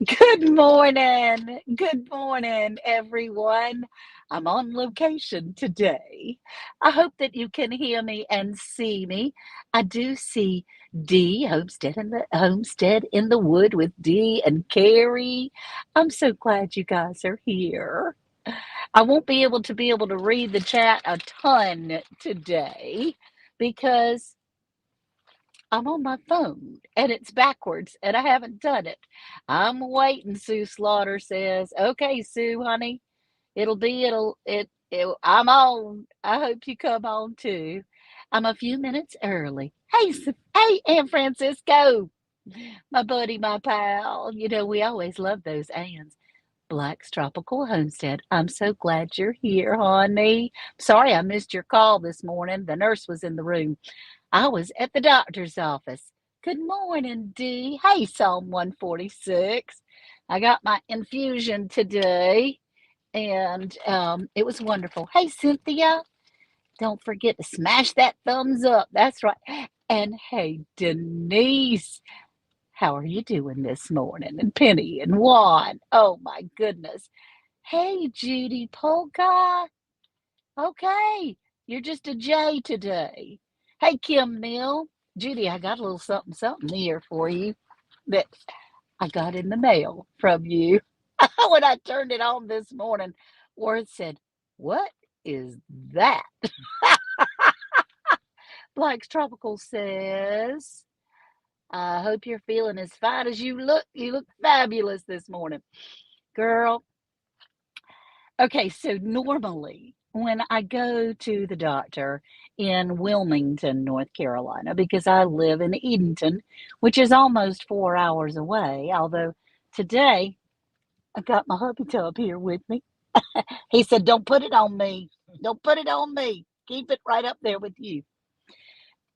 Good morning. Good morning, everyone. I'm on location today. I hope that you can hear me and see me. I do see Dee Homestead in the wood with Dee and Carrie. I'm so glad you guys are here. I won't be able to read the chat a ton today because I'm on my phone and it's backwards and I haven't done it. I'm waiting, Sue Slaughter says. Okay, Sue, honey, I'm on. I hope you come on too. I'm a few minutes early. Hey, Aunt Francisco, my buddy, my pal. You know, we always love those Ann's. Black's Tropical Homestead. I'm so glad you're here, honey. Sorry I missed your call this morning. The nurse was in the room. I was at the doctor's office. Good morning, Dee. Hey, Psalm 146. I got my infusion today and it was wonderful. Hey, Cynthia, don't forget to smash that thumbs up. That's right. And hey, Denise, how are you doing this morning? And Penny and Juan. Oh, my goodness. Hey, Judy Polka. Okay, you're just a J today. Hey, Kim Mill. Judy, I got a little something here for you that I got in the mail from you. When I turned it on this morning, Word said, "What is that?" Black's Tropical says, I hope you're feeling as fine as you look. You look fabulous this morning. Girl, okay, so normally when I go to the doctor in Wilmington, North Carolina, because I live in Edenton, which is almost 4 hours away, although today I got my hubby tub here with me. He said, "Don't put it on me. Don't put it on me. Keep it right up there with you."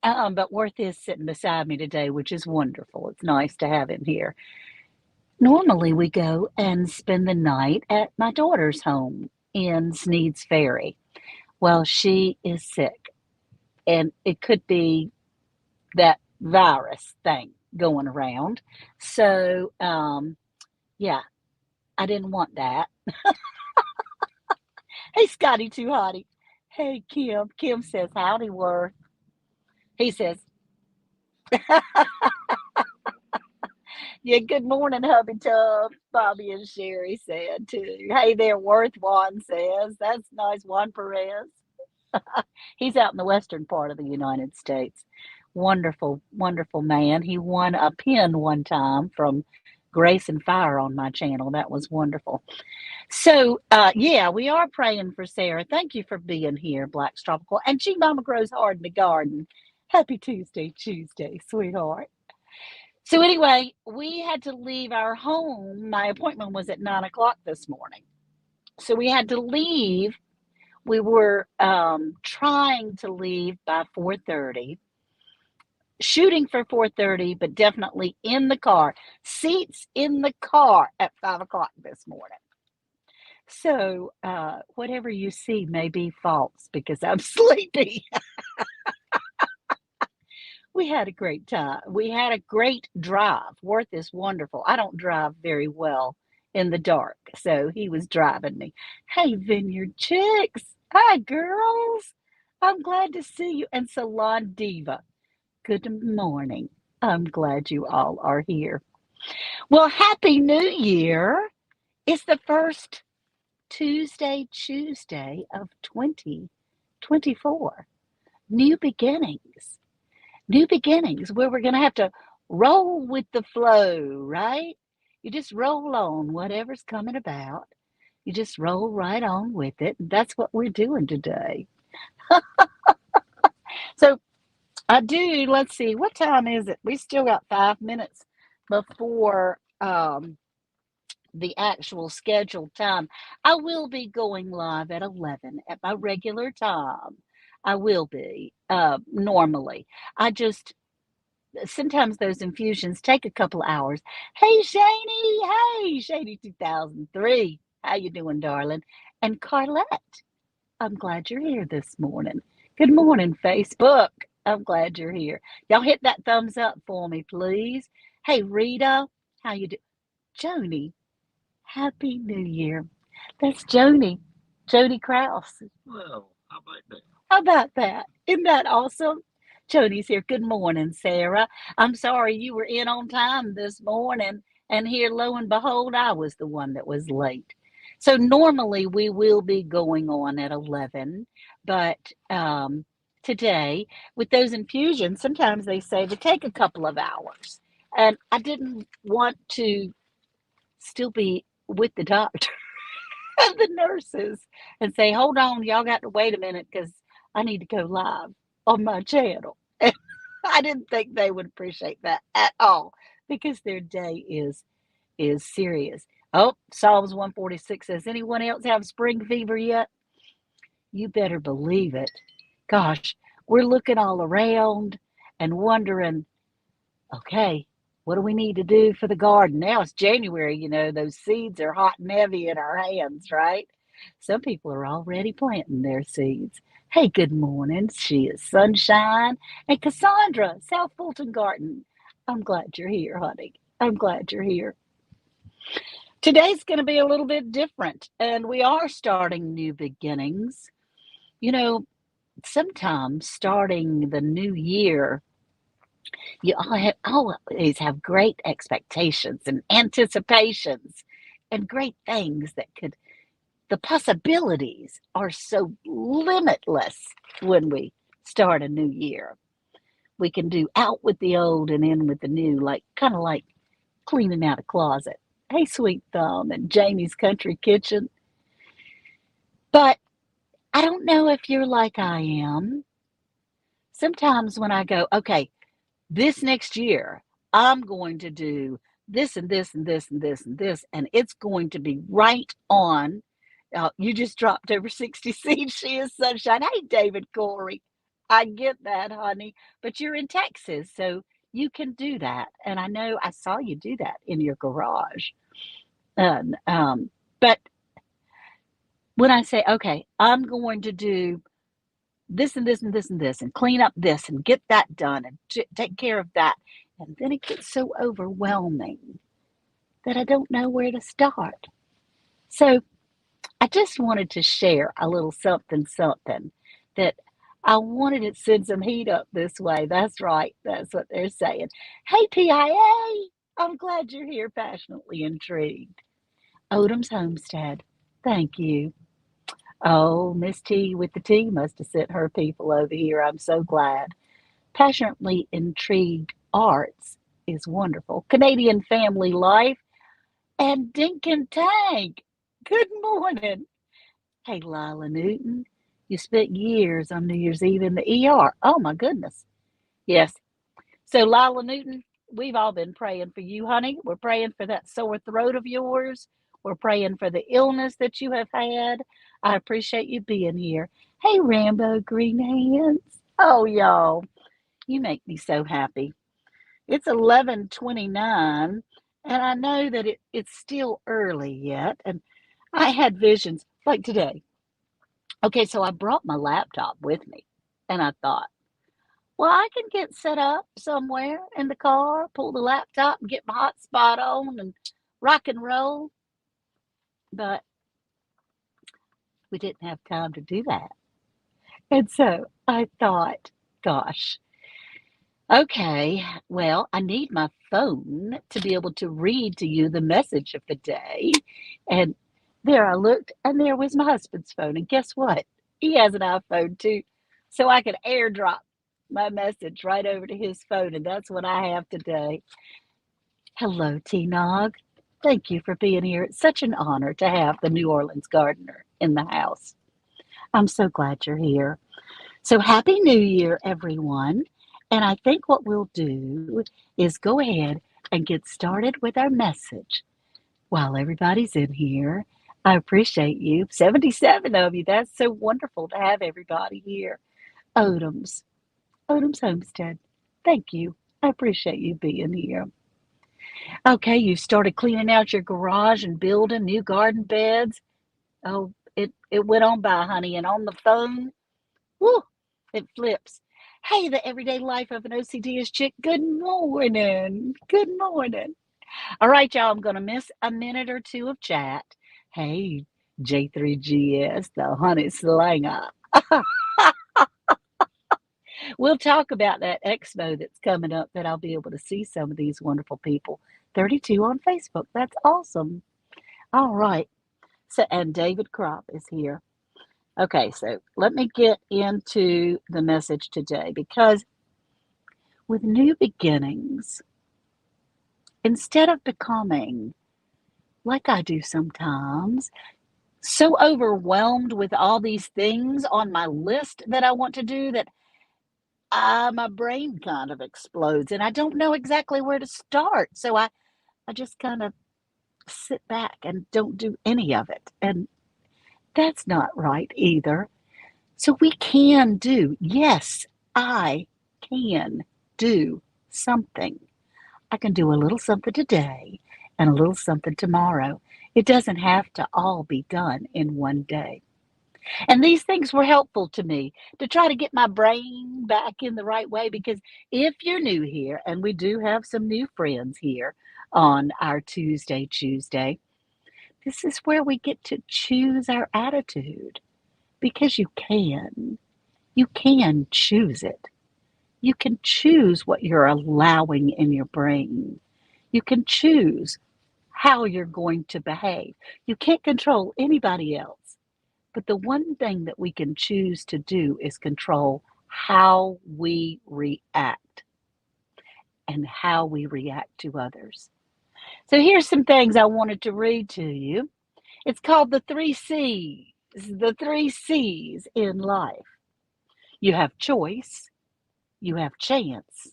But Worth is sitting beside me today, which is wonderful. It's nice to have him here. Normally, we go and spend the night at my daughter's home in Sneed's Ferry. Well, she is sick, and it could be that virus thing going around. So, yeah, I didn't want that. Hey, Scotty Too Hottie. Hey, Kim. Kim says, "Howdy, Worth." He says, "Yeah, good morning, Hubby Tub." Bobby and Sherry said, too. Hey there, Worth, Juan says. That's nice, Juan Perez. He's out in the western part of the United States. Wonderful, wonderful man. He won a pin one time from Grace and Fire on my channel. That was wonderful. So, yeah, we are praying for Sarah. Thank you for being here, Black's Tropical. And She Mama Grows Hard in the Garden. Happy Tuesday, sweetheart. So, anyway, we had to leave our home. My appointment was at 9 o'clock this morning. So, we had to leave. We were trying to leave by 4:30, shooting for 4:30, but definitely in the car, seats in the car at 5 o'clock this morning. So, whatever you see may be false because I'm sleepy. We had a great time. We had a great drive. Worth is wonderful. I don't drive very well in the dark, so he was driving me. Hey, Vineyard Chicks. Hi, girls. I'm glad to see you. And Salon Diva. Good morning. I'm glad you all are here. Well, Happy New Year. It's the first Tuesday of 2024. New beginnings. New beginnings where we're going to have to roll with the flow, right? You just roll on whatever's coming about. You just roll right on with it. That's what we're doing today. So let's see, what time is it? We still got 5 minutes before the actual scheduled time. I will be going live at 11 at my regular time. I will be normally. I just sometimes those infusions take a couple of hours. Hey, Shani. Hey, Shani 2003. How you doing, darling? And Carlette, I'm glad you're here this morning. Good morning, Facebook. I'm glad you're here. Y'all hit that thumbs up for me, please. Hey, Rita, how you doing? Joni, Happy New Year. That's Joni, Joni Krause. Well, how about that? How about that? Isn't that awesome? Joni's here. Good morning, Sarah. I'm sorry you were in on time this morning, and here, lo and behold, I was the one that was late. So normally we will be going on at 11, but today with those infusions, sometimes they say they take a couple of hours, and I didn't want to still be with the doctor and the nurses and say, hold on, y'all got to wait a minute because I need to go live on my channel. And I didn't think they would appreciate that at all because their day is serious. Oh, Psalms 146 says, anyone else have spring fever yet? You better believe it. Gosh, we're looking all around and wondering, okay, what do we need to do for the garden? Now it's January, those seeds are hot and heavy in our hands, right? Some people are already planting their seeds. Hey, good morning. She is Sunshine and Cassandra, South Fulton Garden. I'm glad you're here, honey. I'm glad you're here. Today's going to be a little bit different, and we are starting new beginnings. You know, sometimes starting the new year, you always have great expectations and anticipations and great things that the possibilities are so limitless when we start a new year. We can do out with the old and in with the new, like kind of like cleaning out a closet. Hey, Sweet Thumb and Jamie's Country Kitchen. But I don't know if you're like I am. Sometimes when I go, okay, this next year, I'm going to do this and this and this and this and this, and it's going to be right on. You just dropped over 60 seeds. She is Sunshine. Hey, David Corey. I get that, honey. But you're in Texas, so you can do that. And I know I saw you do that in your garage. And, but when I say, okay, I'm going to do this and this and this and this and clean up this and get that done and take care of that. And then it gets so overwhelming that I don't know where to start. So I just wanted to share a little something, something that I wanted to send some heat up this way. That's right. That's what they're saying. Hey, PIA, I'm glad you're here, passionately intrigued. Odom's Homestead. Thank you. Oh, Miss T with the T must have sent her people over here. I'm so glad. Passionately Intrigued Arts is wonderful. Canadian Family Life and Dink and Tank. Good morning. Hey, Lila Newton, you spent years on New Year's Eve in the ER. Oh, my goodness. Yes. So, Lila Newton, we've all been praying for you, honey. We're praying for that sore throat of yours. We're praying for the illness that you have had. I appreciate you being here. Hey, Rambo Green Hands. Oh, y'all, you make me so happy. It's 11:29, and I know that it's still early yet. And I had visions like today. Okay, so I brought my laptop with me, and I thought, well, I can get set up somewhere in the car, pull the laptop, and get my hotspot on, and rock and roll. But we didn't have time to do that. And so I thought, gosh, okay, well, I need my phone to be able to read to you the message of the day. And there I looked, and there was my husband's phone. And guess what? He has an iPhone too. So I could airdrop my message right over to his phone. And that's what I have today. Hello, T Nog. Thank you for being here. It's such an honor to have the New Orleans gardener in the house. I'm so glad you're here. So, Happy New Year, everyone. And I think what we'll do is go ahead and get started with our message while everybody's in here. I appreciate you. 77 of you. That's so wonderful to have everybody here. Odom's, Odom's Homestead. Thank you. I appreciate you being here. Okay, you started cleaning out your garage and building new garden beds. Oh, it went on by, honey, and on the phone, whoo, it flips. Hey, the everyday life of an OCD is chick. Good morning. Good morning. All right, y'all, I'm going to miss a minute or two of chat. Hey, J3GS, the honey slanger. We'll talk about that expo that's coming up that I'll be able to see some of these wonderful people. 32 on Facebook. That's awesome. All right. So, and David Crop is here. Okay, so let me get into the message today because with new beginnings, instead of becoming like I do sometimes, so overwhelmed with all these things on my list that I want to do that my brain kind of explodes and I don't know exactly where to start. So I just kind of sit back and don't do any of it. And that's not right either. So we can do, yes, I can do something. I can do a little something today and a little something tomorrow. It doesn't have to all be done in one day. And these things were helpful to me to try to get my brain back in the right way because if you're new here, and we do have some new friends here on our ChooseDay, this is where we get to choose our attitude because you can. You can choose it. You can choose what you're allowing in your brain. You can choose how you're going to behave. You can't control anybody else. But the one thing that we can choose to do is control how we react and how we react to others. So here's some things I wanted to read to you. It's called the three C's in life. You have choice, you have chance,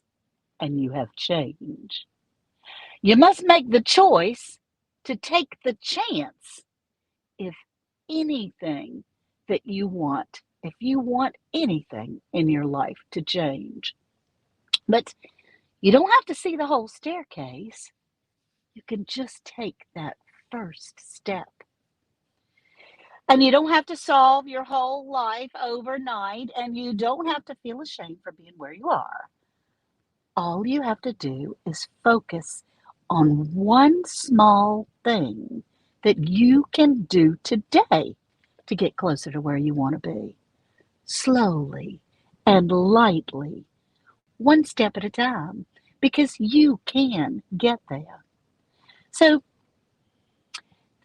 and you have change. You must make the choice to take the chance if anything that you want, if you want anything in your life to change. But you don't have to see the whole staircase. You can just take that first step. And you don't have to solve your whole life overnight, and you don't have to feel ashamed for being where you are. All you have to do is focus on one small thing that you can do today to get closer to where you want to be. Slowly and lightly, one step at a time, because you can get there. So,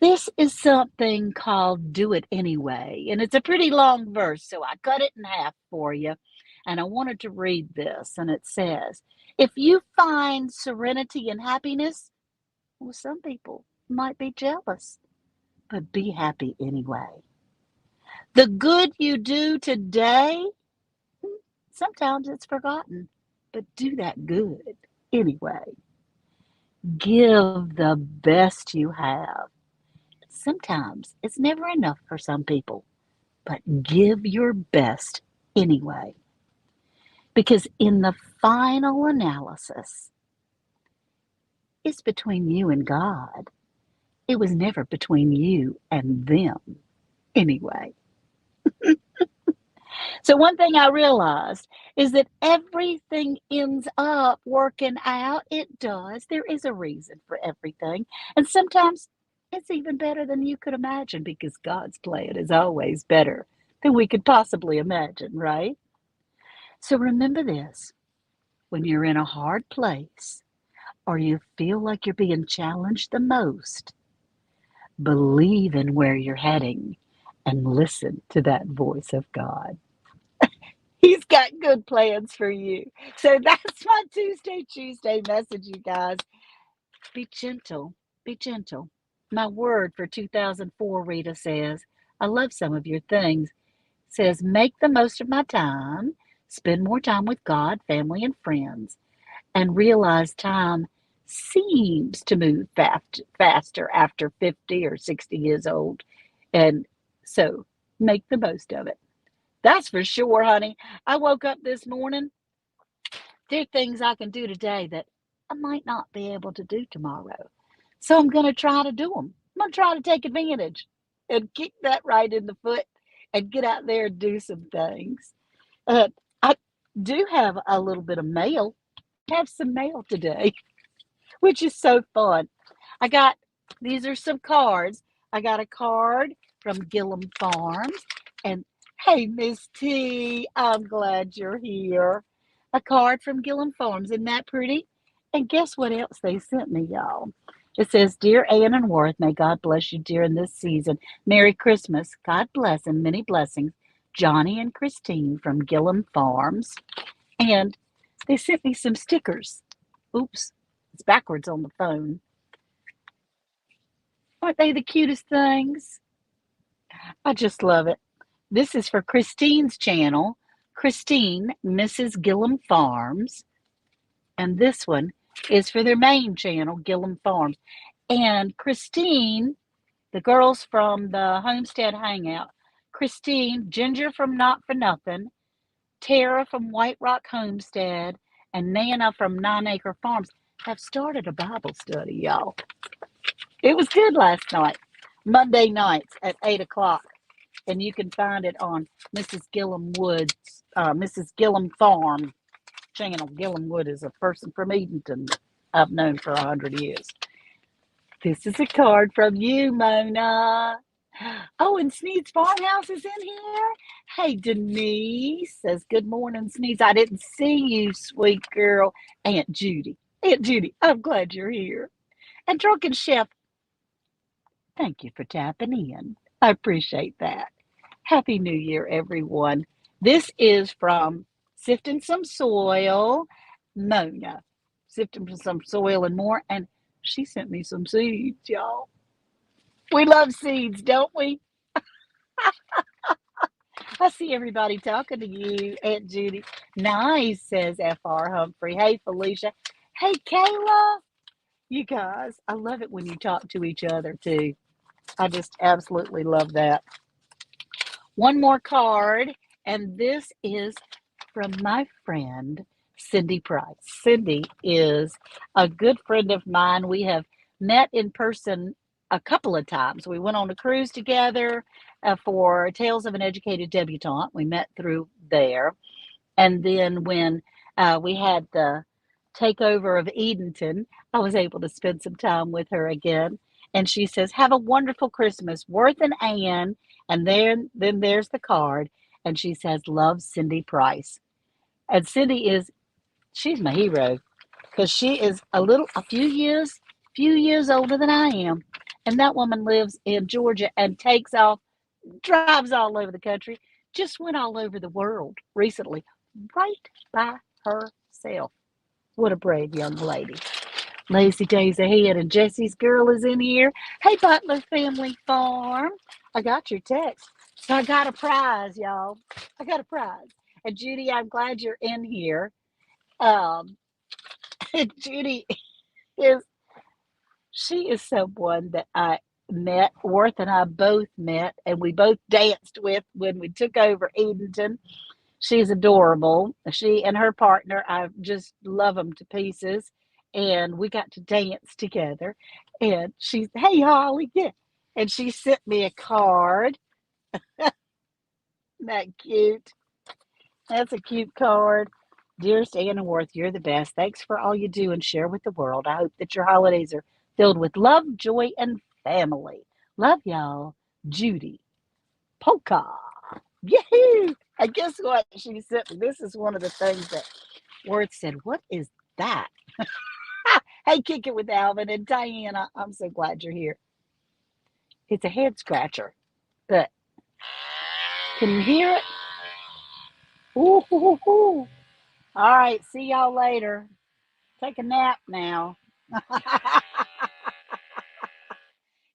this is something called Do It Anyway, and it's a pretty long verse, so I cut it in half for you. And I wanted to read this, and it says, if you find serenity and happiness, well, some people might be jealous, but be happy anyway. The good you do today, sometimes it's forgotten, but do that good anyway. Give the best you have. Sometimes it's never enough for some people, but give your best anyway. Because in the final analysis, it's between you and God. It was never between you and them anyway. So one thing I realized is that everything ends up working out. It does. There is a reason for everything. And sometimes it's even better than you could imagine because God's plan is always better than we could possibly imagine, right? So remember this, when you're in a hard place or you feel like you're being challenged the most, believe in where you're heading and listen to that voice of God. He's got good plans for you. So that's my Tuesday message, you guys. Be gentle. Be gentle. My word for 2004, Rita says, I love some of your things. Says, make the most of my time, spend more time with God, family, and friends, and realize time seems to move faster after 50 or 60 years old. And so make the most of it. That's for sure, honey. I woke up this morning. There are things I can do today that I might not be able to do tomorrow. So I'm going to try to do them. I'm going to try to take advantage and kick that right in the foot and get out there and do some things. I do have a little bit of mail. I have some mail today. which is so fun. I got, these are some cards. I got a card from Gillum Farms. And hey, Miss T, I'm glad you're here. A card from Gillum Farms. Isn't that pretty? And guess what else they sent me, y'all? It says, Dear Ann and Worth, may God bless you during this season. Merry Christmas. God bless and many blessings. Johnny and Christine from Gillum Farms. And they sent me some stickers. Oops, it's backwards on the phone. Aren't they the cutest things? I just love it. This is for Christine's channel, Christine, Mrs. Gillum Farms. And this one is for their main channel, Gillum Farms. And Christine, the girls from the Homestead Hangout, Christine, Ginger from Not For Nothing, Tara from White Rock Homestead, and Nana from 9 Acre Farms have started a Bible study, y'all. It was good last night, Monday nights at 8 o'clock. And you can find it on Mrs. Gillum Farm channel. Gillum Wood is a person from Edenton I've known for 100 years. This is a card from you, Mona. Oh, and Sneed's Farmhouse is in here. Hey, Denise says, good morning, Sneeds. I didn't see you, sweet girl. Aunt Judy, I'm glad you're here. And Drunken Chef, thank you for tapping in. I appreciate that. Happy New Year, everyone. This is from Sifting Some Soil, Mona. Sifting some soil and more. And she sent me some seeds, y'all. We love seeds, don't we? I see everybody talking to you, Aunt Judy. Nice, says F.R. Humphrey. Hey, Felicia. Hey, Kayla. You guys, I love it when you talk to each other, too. I just absolutely love that. One more card, and this is from my friend, Cindy Price. Cindy is a good friend of mine. We have met in person a couple of times. We went on a cruise together for Tales of an Educated Debutante. We met through there. And then when we had the takeover of Edenton, I was able to spend some time with her again. And she says, have a wonderful Christmas, Worth and Ann. And then there's the card. And she says, love, Cindy Price. And Cindy she's my hero because she is a few years older than I am. And that woman lives in Georgia and takes off, drives all over the country, just went all over the world recently, right by herself. What a brave young lady. Lazy days ahead, and Jesse's girl is in here. Hey, Butler Family Farm. I got your text. So I got a prize, y'all. I got a prize. And Judy, I'm glad you're in here. Um, Judy is, she is someone that I met, Worth and I both met, and we both danced with when we took over Edenton. She's adorable. She and her partner, I just love them to pieces. And we got to dance together. And she's, hey, Holly, yeah. And she sent me a card. Isn't that cute? That's a cute card. Dearest Anna Worth, you're the best. Thanks for all you do and share with the world. I hope that your holidays are filled with love, joy, and family. Love y'all, Judy. Polka. Yahoo! And guess what? She sent me. This is one of the things that Worth said, what is that? Hey, Kick It with Alvin and Diana. I'm so glad you're here. It's a head scratcher, but can you hear it? Ooh, ooh, ooh. All right, see y'all later. Take a nap now.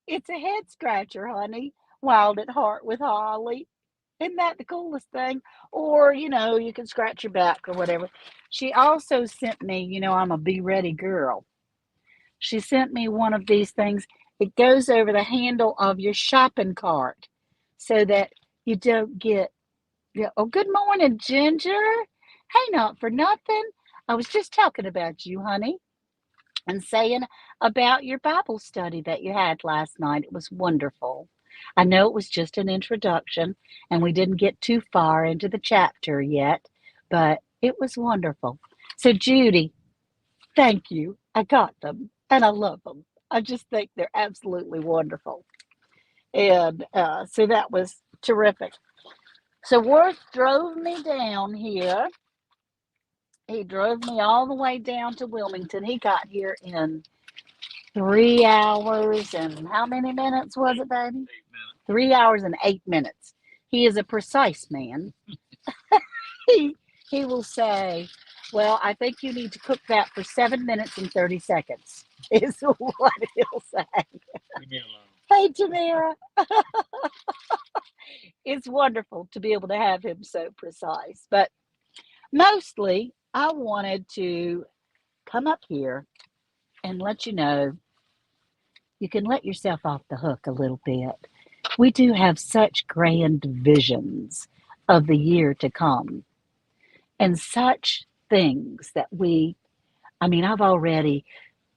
It's a head scratcher, honey. Wild at Heart with Holly. Isn't that the coolest thing? Or, you can scratch your back or whatever. She also sent me, I'm a be ready girl. She sent me one of these things. It goes over the handle of your shopping cart so that you don't get, oh, good morning, Ginger. Hey, not for nothing. I was just talking about you, honey, and saying about your Bible study that you had last night. It was wonderful. I know it was just an introduction and we didn't get too far into the chapter yet, but it was wonderful. So, Judy, thank you. I got them. and I love them. I just think they're absolutely wonderful. And so that was terrific. So Worth drove me down here. He drove me all the way down to Wilmington. He got here in 3 hours and how many minutes was it, baby? 3 hours and 8 minutes. He is a precise man. He will say, "Well, I think you need to cook that for 7 minutes and 30 seconds." Is what he'll say. Leave me alone. Hey, Tamara. It's wonderful to be able to have him so precise. But mostly, I wanted to come up here and let you know you can let yourself off the hook a little bit. We do have such grand visions of the year to come and such things that I've already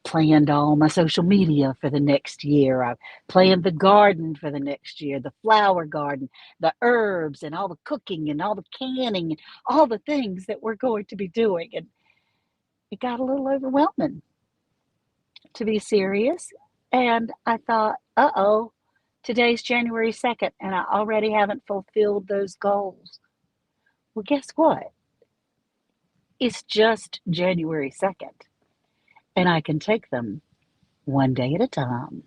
planned all my social media for the next year. I've planned the garden for the next year, the flower garden, the herbs, and all the cooking and all the canning, and all the things that we're going to be doing. And it got a little overwhelming, to be serious. And I thought, uh-oh, today's January 2nd, and I already haven't fulfilled those goals. Well, guess what? It's just January 2nd, and I can take them one day at a time,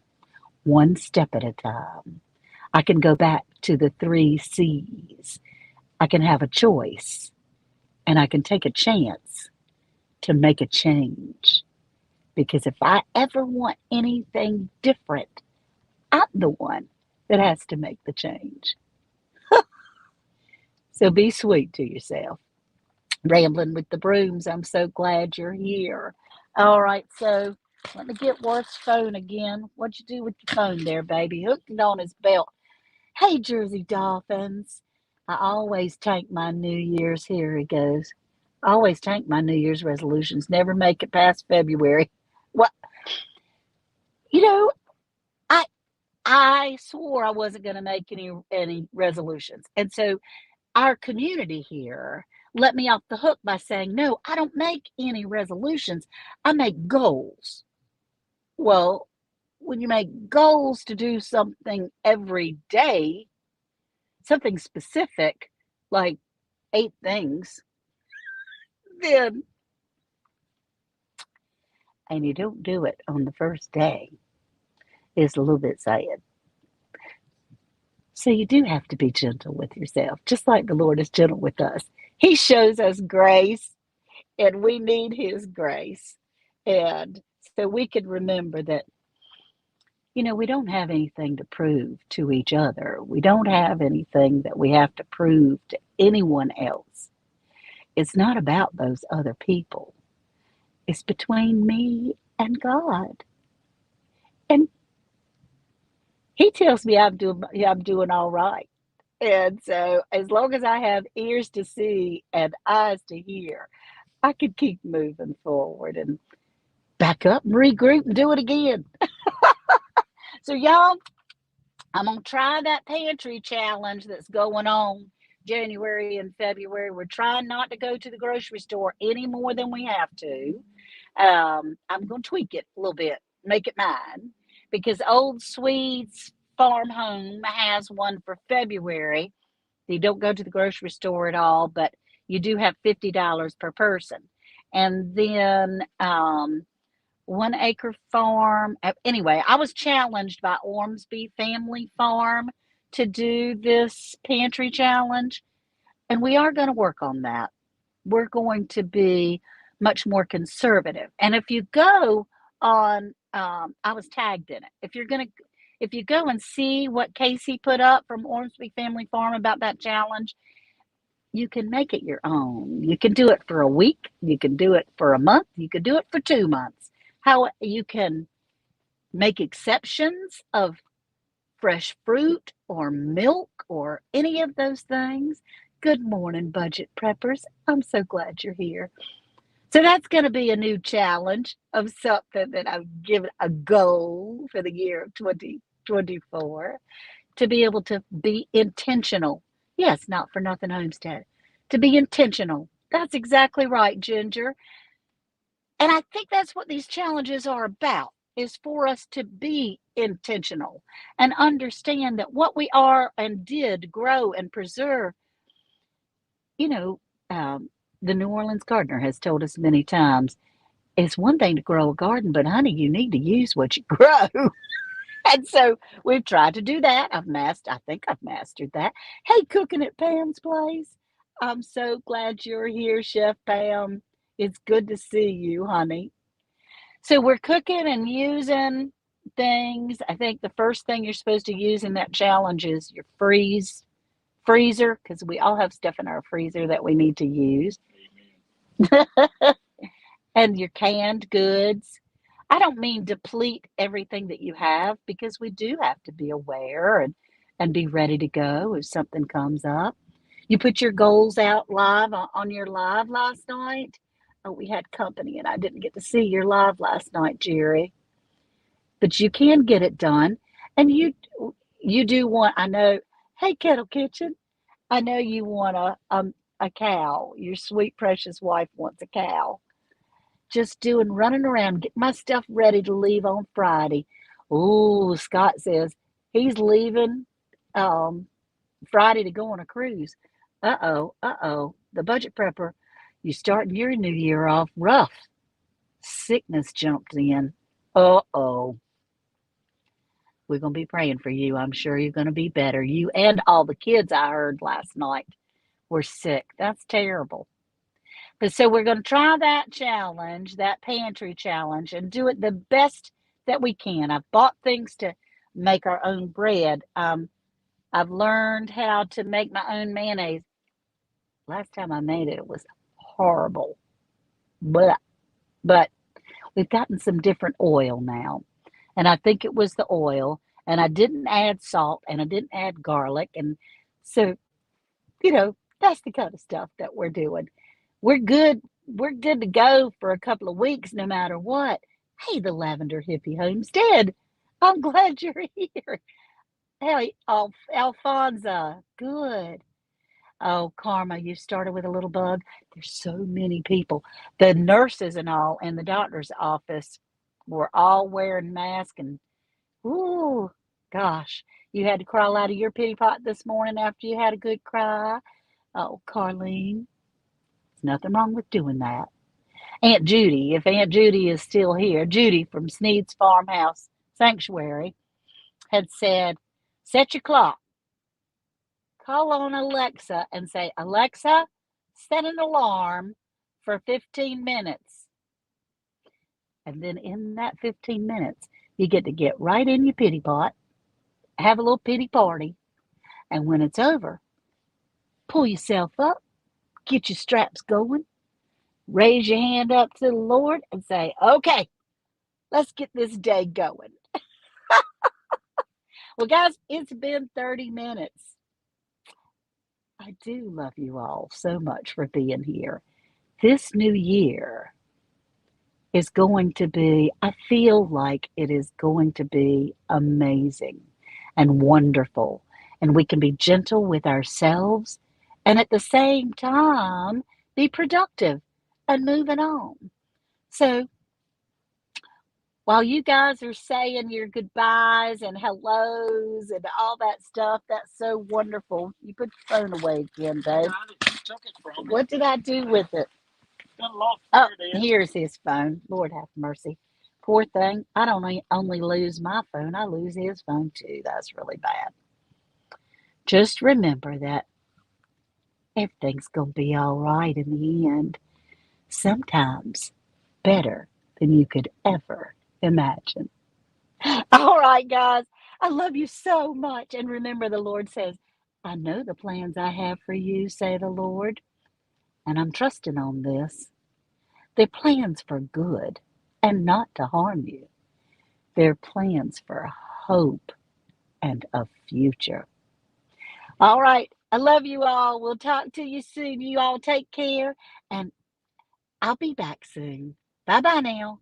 one step at a time. I can go back to the 3 C's. I can have a choice, and I can take a chance to make a change. Because if I ever want anything different, I'm the one that has to make the change. So be sweet to yourself. Rambling with the brooms, I'm so glad you're here. All right, so let me get Worth's phone again. What'd you do with your phone there, baby? Hooked it on his belt. Hey, Jersey Dolphins. I always tank my New Year's. Here he goes. I always tank my New Year's resolutions. Never make it past February. What? You know, I I swore I wasn't going to make any resolutions, and so our community here let me off the hook by saying, "No, I don't make any resolutions. I make goals." Well, when you make goals to do something every day, something specific, like 8 things, then and you don't do it on the first day, it's a little bit sad. So you do have to be gentle with yourself, just like the Lord is gentle with us. He shows us grace, and we need His grace. And so we can remember that, we don't have anything to prove to each other. We don't have anything that we have to prove to anyone else. It's not about those other people. It's between me and God. And He tells me I'm doing all right. And so as long as I have ears to see and eyes to hear, I can keep moving forward and back up and regroup and do it again. So y'all, I'm going to try that pantry challenge that's going on January and February. We're trying not to go to the grocery store any more than we have to. I'm going to tweak it a little bit, make it mine, because Old Swede's Farm Home has one for February. You don't go to the grocery store at all, but you do have $50 per person. And then 1 Acre Farm. Anyway, I was challenged by Ormsby Family Farm to do this pantry challenge, and we are going to work on that. We're going to be much more conservative. And if you go on, I was tagged in it. If you go and see what Casey put up from Ormsby Family Farm about that challenge, you can make it your own. You can do it for a week. You can do it for a month. You can do it for 2 months. How you can make exceptions of fresh fruit or milk or any of those things. Good morning, budget preppers. I'm so glad you're here. So that's going to be a new challenge of something that I've given a goal for the year of 2024 to be able to be intentional. Yes, not for nothing homestead. To be intentional. That's exactly right, Ginger. And I think that's what these challenges are about, is for us to be intentional and understand that what we are and did grow and preserve, you know, the New Orleans gardener has told us many times, it's one thing to grow a garden, but honey, you need to use what you grow. And so we've tried to do that. I think I've mastered that. Hey, cooking at Pam's place. I'm so glad you're here, Chef Pam. It's good to see you, honey. So we're cooking and using things. I think the first thing you're supposed to use in that challenge is your freezer, because we all have stuff in our freezer that we need to use, and your canned goods. I don't mean deplete everything that you have, because we do have to be aware and be ready to go if something comes up. You put your goals out live on your live last night. Oh, we had company and I didn't get to see your live last night, Jerry. But you can get it done. And you do want, I know, hey Kettle Kitchen, I know you want a cow. Your sweet precious wife wants a cow. Just doing running around, get my stuff ready to leave on Friday. Oh, Scott says he's leaving um, Friday to go on a cruise. Uh-oh, uh-oh. The budget prepper, you starting your new year off rough. Sickness jumped in. Uh-oh. We're going to be praying for you. I'm sure you're going to be better. You and all the kids I heard last night were sick. That's terrible. But so we're going to try that challenge, that pantry challenge, and do it the best that we can. I've bought things to make our own bread. I've learned how to make my own mayonnaise. Last time I made it, it was horrible. But but we've gotten some different oil now. And I think it was the oil. And I didn't add salt and I didn't add garlic. And so, that's the kind of stuff that we're doing. We're good. We're good to go for a couple of weeks, no matter what. Hey, the Lavender Hippie Homestead. I'm glad you're here. Hey, Alfonso. Good. Oh, Karma, you started with a little bug. There's so many people. The nurses and all in the doctor's office were all wearing masks and, ooh, gosh, you had to crawl out of your pity pot this morning after you had a good cry. Oh, Carlene, there's nothing wrong with doing that. Aunt Judy, if Aunt Judy is still here, Judy from Sneed's Farmhouse Sanctuary had said, set your clock. Call on Alexa and say, Alexa, set an alarm for 15 minutes. And then in that 15 minutes, you get to get right in your pity pot, have a little pity party, and when it's over, pull yourself up, get your straps going, raise your hand up to the Lord and say, okay, let's get this day going. Well, guys, it's been 30 minutes. I do love you all so much for being here. This new year is going to be, I feel like it is going to be amazing and wonderful. And we can be gentle with ourselves and at the same time be productive and moving on. So while you guys are saying your goodbyes and hellos and all that stuff, that's so wonderful. You put your phone away again, Dave. What did I do with it? Oh, here's his phone. Lord have mercy. Poor thing. I don't only lose my phone, I lose his phone too. That's really bad. Just remember that everything's going to be all right in the end. Sometimes better than you could ever imagine. All right, guys. I love you so much. And remember, the Lord says, I know the plans I have for you, say the Lord. And I'm trusting on this. They're plans for good and not to harm you. They're plans for hope and a future. All right. I love you all. We'll talk to you soon. You all take care. And I'll be back soon. Bye bye now.